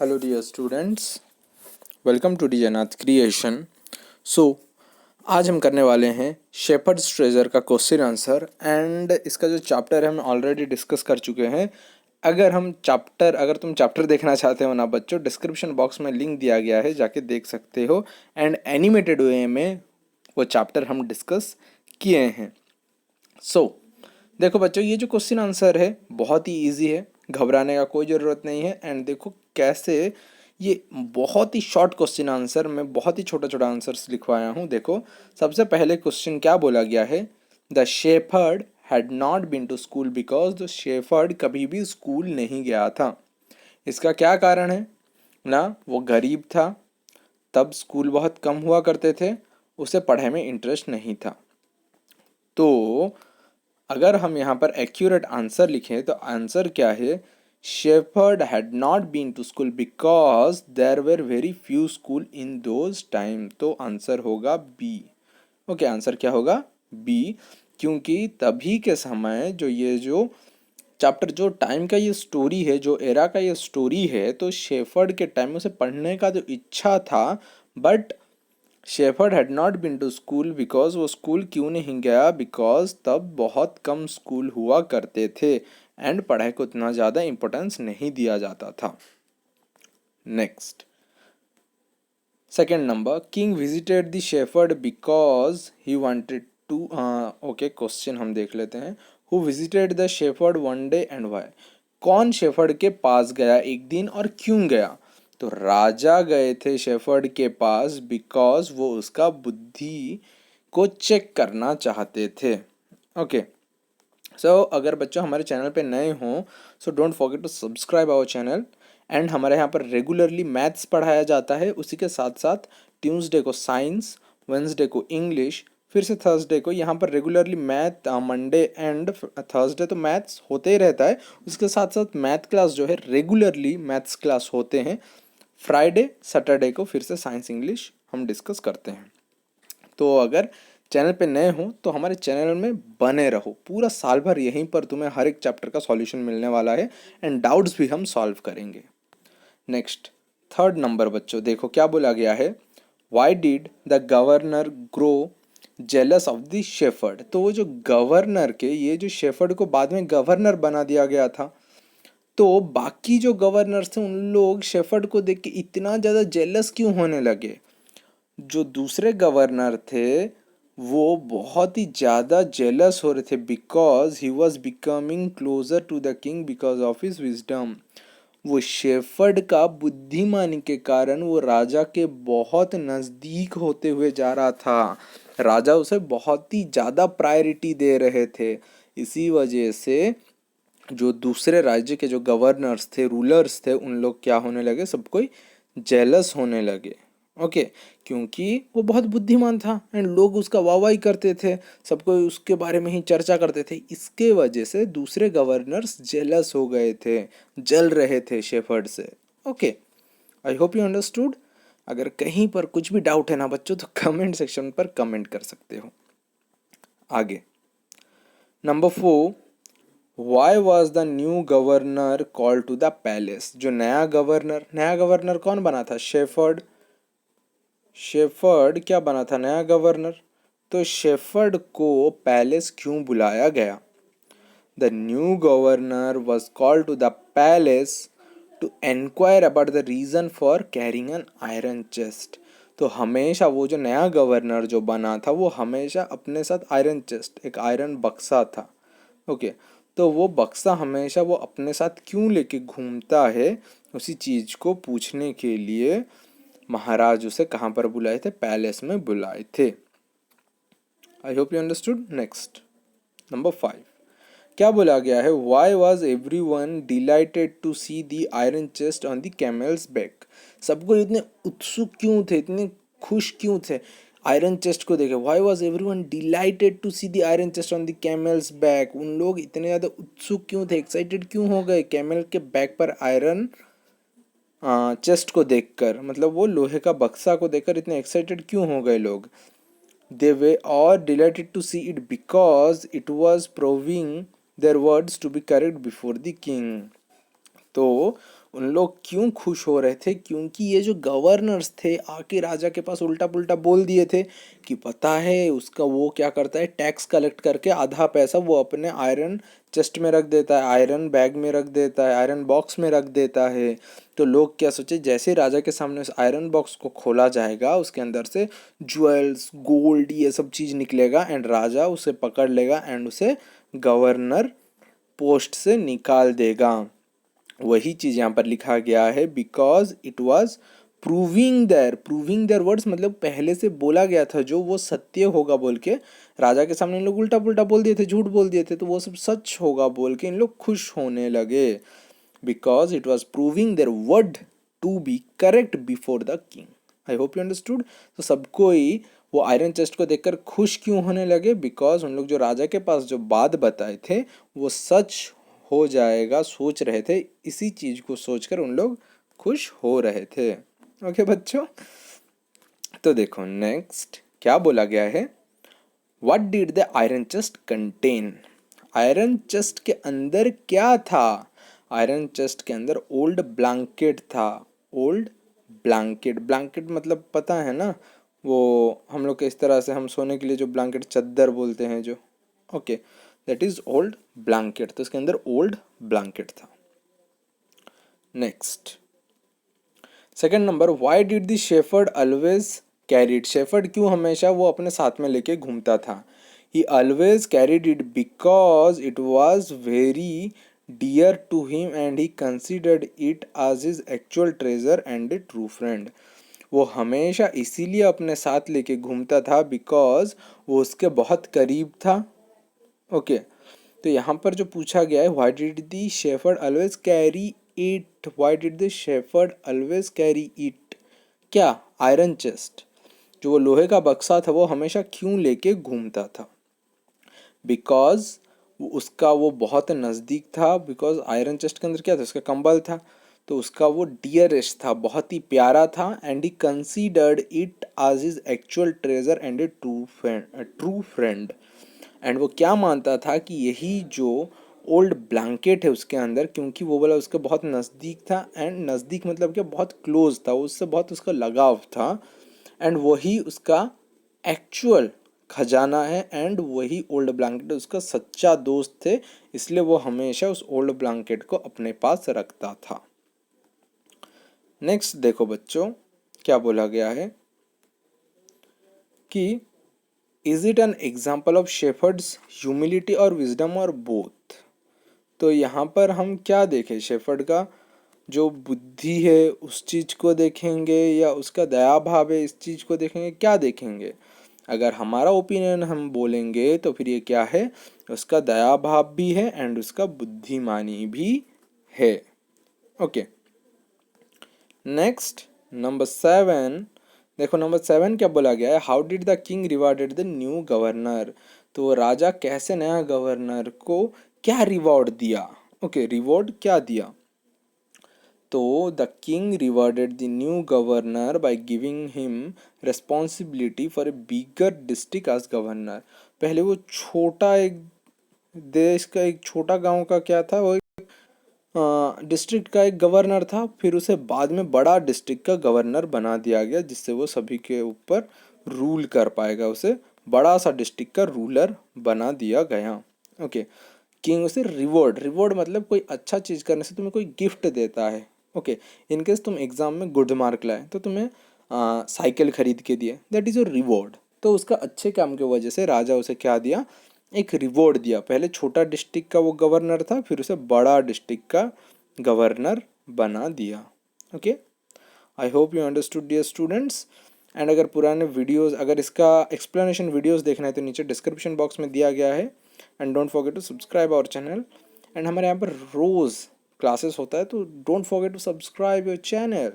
Hello dear students, welcome to the Jannat creation. So आज हम करने वाले हैं शेपर्ड्स ट्रेजर का क्वेश्चन आंसर एंड इसका जो चैप्टर है हम ऑलरेडी डिस्कस कर चुके हैं। अगर तुम चैप्टर देखना चाहते हो ना बच्चों, डिस्क्रिप्शन बॉक्स में लिंक दिया गया है, जाके देख सकते हो। एंड एनिमेटेड वे में वो चैप्टर हम डिस्कस किए हैं। सो देखो बच्चों, ये जो क्वेश्चन आंसर है बहुत ही इजी है, घबराने का कोई ज़रूरत नहीं है। एंड देखो कैसे ये बहुत ही शॉर्ट क्वेश्चन आंसर में बहुत ही छोटा छोटा आंसर्स लिखवाया हूँ। देखो सबसे पहले क्वेश्चन क्या बोला गया है, the shepherd had not been to school because the shepherd कभी भी स्कूल नहीं गया था। इसका क्या कारण है ना, वो गरीब था, तब स्कूल बहुत कम हुआ करते थे, उसे पढ़ाई में इंटरेस्ट नहीं था। तो अगर हम यहाँ पर एक्यूरेट आंसर लिखें तो आंसर क्या है, shepherd had not been to school because there were very few school in those time. तो आंसर होगा बी। ओके, आंसर क्या होगा, बी। क्योंकि तभी के समय जो चैप्टर जो टाइम का ये स्टोरी है, जो एरा का ये स्टोरी है, तो शेफर्ड के टाइम में उसे पढ़ने का जो इच्छा था, but shepherd had not been to school because वो स्कूल क्यों नहीं गया, बिकॉज तब बहुत कम स्कूल हुआ करते थे एंड पढ़ाई को उतना ज़्यादा इम्पोर्टेंस नहीं दिया जाता था। Next, second number, king visited the shepherd because he wanted to. Okay, question हम देख लेते हैं। Who visited the shepherd one day and why. कौन शेफर्ड के पास गया एक दिन और क्यों गया। तो राजा गए थे शेफर्ड के पास बिकॉज वो उसका बुद्धि को चेक करना चाहते थे। ओके, सो अगर बच्चों हमारे चैनल पे नए हों, so don't forget to subscribe our channel. And हमारे यहाँ पर रेगुलरली मैथ्स पढ़ाया जाता है, उसी के साथ साथ ट्यूसडे को साइंस, वेंसडे को इंग्लिश, फिर से थर्सडे को यहाँ पर regularly math, Monday and Thursday तो मैथ्स होते ही रहता है, उसके साथ साथ मैथ क्लास जो है रेगुलरली मैथ्स क्लास होते हैं। फ्राइडे सैटरडे को फिर से साइंस इंग्लिश हम डिस्कस करते हैं। तो अगर चैनल पे नए हो तो हमारे चैनल में बने रहो, पूरा साल भर यहीं पर तुम्हें हर एक चैप्टर का सॉल्यूशन मिलने वाला है एंड डाउट्स भी हम सॉल्व करेंगे। नेक्स्ट, थर्ड नंबर बच्चों, देखो क्या बोला गया है, why did the governor grow jealous of the shepherd. तो वो जो गवर्नर के, ये जो शेफर्ड को बाद में गवर्नर बना दिया गया था, तो बाकी जो गवर्नर थे उन लोग शेफर्ड को देख के इतना ज़्यादा जेलस क्यों होने लगे। जो दूसरे गवर्नर थे वो बहुत ही ज़्यादा जेलस हो रहे थे because he was becoming closer to the king because of his wisdom. वो शेफर्ड का बुद्धिमानी के कारण वो राजा के बहुत नज़दीक होते हुए जा रहा था, राजा उसे बहुत ही ज़्यादा प्रायोरिटी दे रहे थे। इसी वजह से जो दूसरे राज्य के जो गवर्नर्स थे, रूलर्स थे, उन लोग क्या होने लगे, सब कोई जेलस होने लगे। ओके, क्योंकि वो बहुत बुद्धिमान था एंड लोग उसका वाहवाही करते थे, सब कोई उसके बारे में ही चर्चा करते थे। इसके वजह से दूसरे गवर्नर्स जेलस हो गए थे, जल रहे थे शेफर्ड से। Okay, I hope you understood. अगर कहीं पर कुछ भी डाउट है ना बच्चों, तो कमेंट सेक्शन पर कमेंट कर सकते हो। आगे, number 4, why was the new governor call to the palace. जो नया गवर्नर कौन बना था, शेफर्ड। शेफर्ड क्या बना था, नया गवर्नर। तो शेफर्ड को पैलेस क्यों बुलाया गया। The new governor was called to the palace to enquire about the reason for carrying an iron chest. तो हमेशा वो जो नया गवर्नर जो बना था वो हमेशा अपने साथ आयरन चेस्ट, एक आयरन बक्सा था। ओके, तो वो बक्सा हमेशा वो अपने साथ क्यों लेके घूमता है, उसी चीज़ को पूछने के लिए महाराज उसे कहाँ पर बुलाए थे, पैलेस में बुलाए थे। I hope you understood. Next, number 5, क्या बोला गया है, why was everyone delighted to see the iron chest on the camel's back. सबको इतने उत्सुक क्यों थे, इतने खुश क्यों थे आयरन चेस्ट को देखे। Why was everyone delighted to see the iron chest on the camel's back. उन लोग इतने ज़्यादा उत्सुक क्यों थे, एक्साइटेड क्यों हो गए कैमल के बैक पर आयरन चेस्ट को देखकर, मतलब वो लोहे का बक्सा को देखकर इतने एक्साइटेड क्यों हो गए लोग। They were delighted to see it because it was proving their words to be correct before the king. तो उन लोग क्यों खुश हो रहे थे? क्योंकि ये जो गवर्नर्स थे आके राजा के पास उल्टा पुल्टा बोल दिए थे कि पता है उसका वो क्या करता है, टैक्स कलेक्ट करके आधा पैसा वो अपने आयरन चेस्ट में रख देता है, आयरन बैग में रख देता है, आयरन बॉक्स में रख देता है। तो लोग क्या सोचे, जैसे राजा के सामने उस आयरन बॉक्स को खोला जाएगा उसके अंदर से ज्वेल्स, गोल्ड, ये सब चीज़ निकलेगा एंड राजा उसे पकड़ लेगा एंड उसे गवर्नर पोस्ट से निकाल देगा। वही चीज़ यहाँ पर लिखा गया है, because it was proving their words, मतलब पहले से बोला गया था जो वो सत्य होगा बोल के राजा के सामने इन लोग उल्टा पुल्टा बोल दिए थे, झूठ बोल दिए थे, तो वो सब सच होगा बोल के इन लोग खुश होने लगे। Because it was proving their word to be correct before the king. I hope you understood. तो सबको ही वो आयरन चेस्ट को देखकर खुश क्यों होने लगे? बिकॉज उन लोग जो राजा के पास जो बात बताए थे वो सच हो जाएगा सोच रहे थे, इसी चीज को सोचकर उन लोग खुश हो रहे थे। ओके बच्चों, तो देखो नेक्स्ट क्या बोला गया है, what did the iron chest contain? Iron chest के अंदर क्या था? आयरन चेस्ट के अंदर ओल्ड ब्लैंकेट था। ओल्ड ब्लैंकेट, ब्लैंकेट मतलब पता है ना, वो हम लोग के इस तरह से हम सोने के लिए जो ब्लैंकेट चद्दर बोलते हैं जो, okay, that is old blanket. तो इसके अंदर ओल्ड ब्लैंकेट था। Next second number, why did the shepherd always carried? Shepherd क्यों हमेशा वो अपने साथ में लेके घूमता था? He always carried it because it was very dear to him and he considered it as his actual treasure and a true friend. वो हमेशा इसीलिए अपने साथ लेके घूमता था बिकॉज वो उसके बहुत करीब था। ओके, तो यहाँ पर जो पूछा गया है, why did the shepherd always carry it? Why did the shepherd always carry it? क्या? आयरन चेस्ट, जो वो लोहे का बक्सा था, वो हमेशा क्यों लेके घूमता था? बिकॉज उसका वो बहुत नज़दीक था। बिकॉज आयरन चेस्ट के अंदर क्या था? उसका कंबल था, तो उसका वो डियरेस्ट था, बहुत ही प्यारा था। And he considered it as his actual treasure and a true friend. And वो क्या मानता था कि यही जो ओल्ड ब्लैंकेट है उसके अंदर, क्योंकि वो वाला उसके बहुत नज़दीक था, एंड नज़दीक मतलब क्या, बहुत क्लोज था, उससे बहुत उसका लगाव था, एंड वही उसका एक्चुअल खजाना है, एंड वही ओल्ड ब्लैंकेट उसका सच्चा दोस्त थे, इसलिए वो हमेशा उस ओल्ड ब्लैंकेट को अपने पास रखता था। नेक्स्ट देखो बच्चों क्या बोला गया है कि is it an example of shepherd's humility और विजडम और बोथ? तो यहाँ पर हम क्या देखें, शेफर्ड का जो बुद्धि है उस चीज़ को देखेंगे या उसका दया भाव है इस चीज़ को देखेंगे, क्या देखेंगे? अगर हमारा ओपिनियन हम बोलेंगे तो फिर ये क्या है, उसका दया भाव भी है एंड उसका बुद्धिमानी भी है। Okay, next number 7। देखो नंबर 7 क्या बोला गया है, how did the king rewarded the new governor? तो राजा कैसे नया गवर्नर को क्या रिवॉर्ड दिया? ओके, रिवॉर्ड क्या दिया? तो the king rewarded the new governor by giving him responsibility for a bigger district as governor. पहले वो छोटा एक देश का, एक छोटा गांव का क्या था, वो डिस्ट्रिक्ट का एक गवर्नर था, फिर उसे बाद में बड़ा डिस्ट्रिक्ट का गवर्नर बना दिया गया, जिससे वो सभी के ऊपर रूल कर पाएगा, उसे बड़ा सा डिस्ट्रिक्ट का रूलर बना दिया गया। ओके, किंग उसे रिवॉर्ड, रिवॉर्ड मतलब कोई अच्छा चीज़ करने से तुम्हें कोई गिफ्ट देता है। ओके, इनकेस तुम एग्जाम में गुड मार्क लाए तो तुम्हें साइकिल खरीद के दिए, दैट इज़ योर रिवॉर्ड। तो उसका अच्छे काम की वजह से राजा उसे क्या दिया, एक रिवॉर्ड दिया। पहले छोटा डिस्ट्रिक्ट का वो गवर्नर था, फिर उसे बड़ा डिस्ट्रिक्ट का गवर्नर बना दिया। Okay, I hope you understood dear students. And अगर पुराने वीडियोस, अगर इसका एक्सप्लेनेशन वीडियोस देखना है तो नीचे डिस्क्रिप्शन बॉक्स में दिया गया है। And don't forget to subscribe our channel. And हमारे यहाँ पर रोज़ क्लासेस होता है, तो don't forget to subscribe your channel.